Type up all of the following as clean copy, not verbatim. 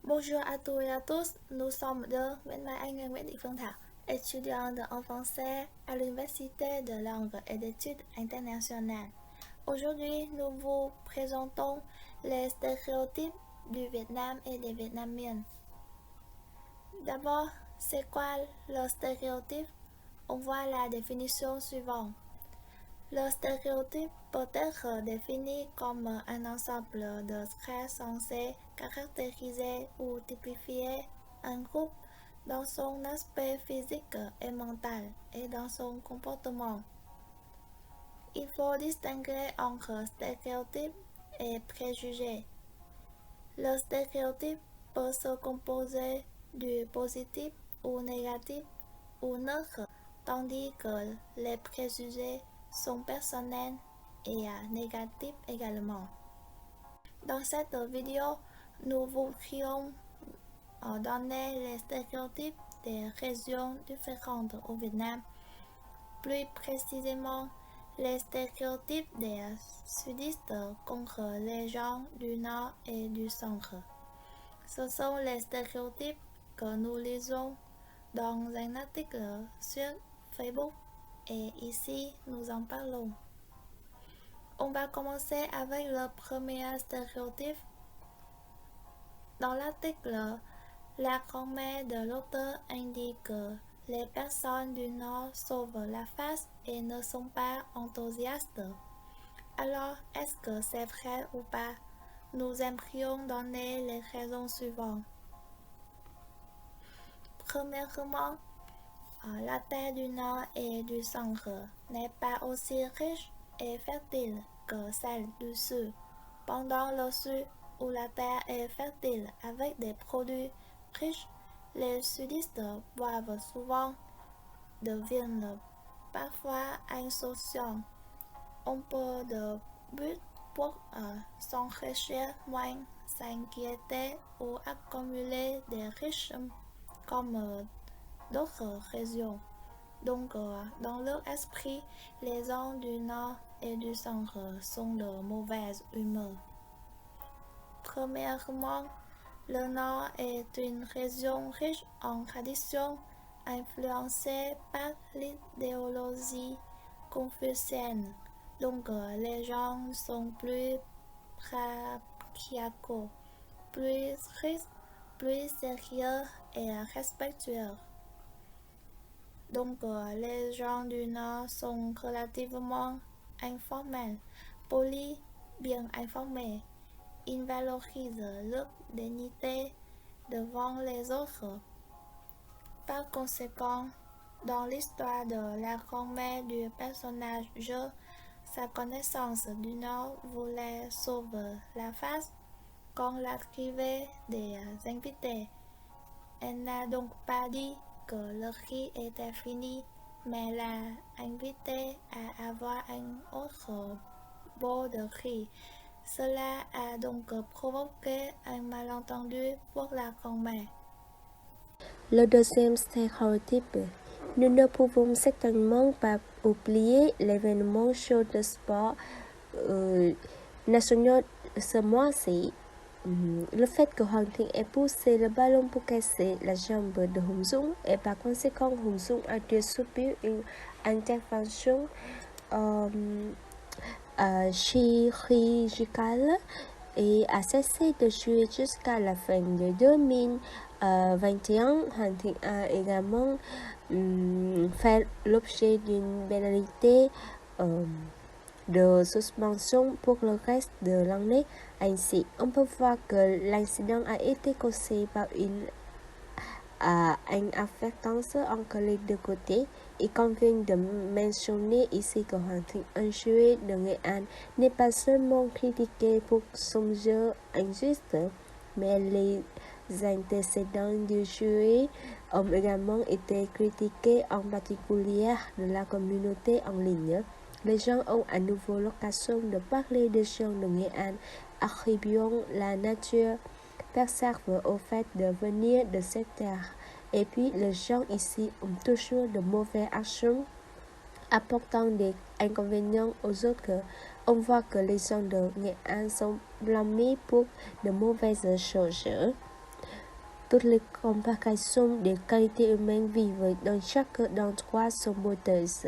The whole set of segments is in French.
Bonjour à tous et à tous, nous sommes deux, Nguyễn Mai Anh et Nguyễn Thị Phương Thảo, étudiants en français à l'Université de langue et d'études internationales. Aujourd'hui, nous vous présentons les stéréotypes du Vietnam et des Vietnamiennes. D'abord, c'est quoi le stéréotype? On voit la définition suivante. Le stéréotype peut être défini comme un ensemble de traits censés caractériser ou typifier un groupe dans son aspect physique et mental et dans son comportement. Il faut distinguer entre stéréotypes et préjugés. Le stéréotype peut se composer du positif ou négatif ou neutre, tandis que les préjugés sont personnels et négatifs également. Dans cette vidéo, nous voudrions donner les stéréotypes des régions différentes au Vietnam. Plus précisément, les stéréotypes des sudistes contre les gens du nord et du centre. Ce sont les stéréotypes que nous lisons dans un article sur Facebook et ici nous en parlons. On va commencer avec le premier stéréotype. Dans l'article, la grand-mère de l'auteur indique que les personnes du Nord sauvent la face et ne sont pas enthousiastes. Alors, est-ce que c'est vrai ou pas? Nous aimerions donner les raisons suivantes. Premièrement, la terre du Nord et du Centre n'est pas aussi riche et fertile que celle du Sud. Pendant le Sud, où la terre est fertile avec des produits riches, les sudistes boivent souvent, deviennent parfois insouciants, ont peu de but pour s'enrichir moins, s'inquiéter ou accumuler des richesses comme d'autres régions. Donc, dans leur esprit, les gens du Nord et du Centre sont de mauvaise humeur. Premièrement, le Nord est une région riche en traditions, influencée par l'idéologie confucienne. Donc, les gens sont plus patriarcaux, plus stricts, plus sérieux et respectueux. Donc, les gens du Nord sont relativement informels, polis, bien informés. Ils valorisent leur dignité devant les autres. Par conséquent, dans l'histoire de la grand-mère du personnage Je, sa connaissance du Nord voulait sauver la face quand l'arrivée des invités. Elle n'a donc pas dit que le riz était fini, mais l'a invité à avoir un autre bol de riz. Cela a donc provoqué un malentendu pour la grand-mère. Le deuxième stéréotype. Nous ne pouvons certainement pas oublier l'événement chaud de sport national ce mois-ci. Le fait que Hoàng Thịnh ait poussé le ballon pour casser la jambe de Hùng Dũng et par conséquent Hùng Dũng a dû subir une intervention chirurgicale et a cessé de jouer jusqu'à la fin de 2021. Hoàng Thịnh a également fait l'objet d'une pénalité de suspension pour le reste de l'année. Ainsi, on peut voir que l'incident a été causé par une inadvertance entre les deux côtés. Il convient de mentionner ici que Hoàng Thịnh, un joueur de Nghệ An, n'est pas seulement critiqué pour son jeu injuste, mais les antécédents du joueur ont également été critiqués, en particulier de la communauté en ligne. Les gens ont à nouveau l'occasion de parler des gens de Nghệ An, attribuant la nature persévère au fait de venir de cette terre. Et puis, les gens ici ont toujours de mauvaises actions, apportant des inconvénients aux autres. On voit que les gens de Nghệ An sont blâmés pour de mauvaises choses. toutes les comparaisons des qualités humaines vivent dans chacun d'entre nous sont mauvaises.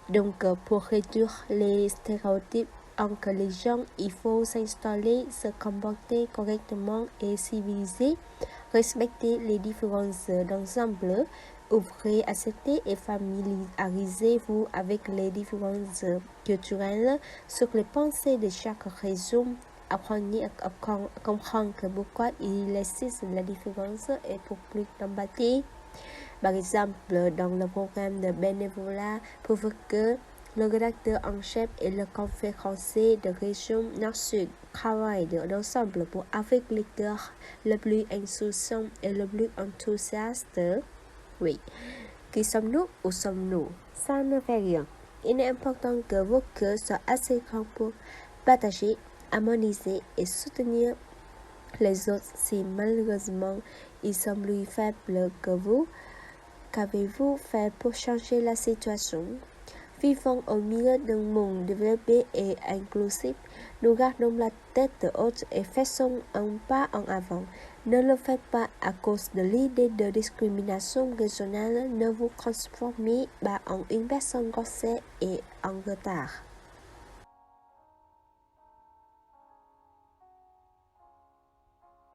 Donc, pour réduire les stéréotypes entre les gens, il faut s'installer, se comporter correctement et civiliser, respecter les différences d'ensemble, ouvrez, accepter et familiarisez-vous avec les différences culturelles sur les pensées de chaque région. Apprenez à comprendre pourquoi il existe la différence et pour plus d'empathie. Par exemple, dans le programme de bénévolat, prouve que le rédacteur en chef et le conférencier de région Nord-Sud travaillent ensemble pour avec les cœurs le plus insouciant et le plus enthousiaste. Oui. Qui sommes-nous ou sommes-nous? Ça ne fait rien. Il est important que vos cœurs soient assez grands pour partager, harmoniser et soutenir les autres si malheureusement ils sont plus faibles que vous. Qu'avez-vous fait pour changer la situation? Vivons au milieu d'un monde développé et inclusif. Nous gardons la tête haute et faisons un pas en avant. Ne le faites pas à cause de l'idée de discrimination régionale. Ne vous transformez pas en une personne grossière et en retard.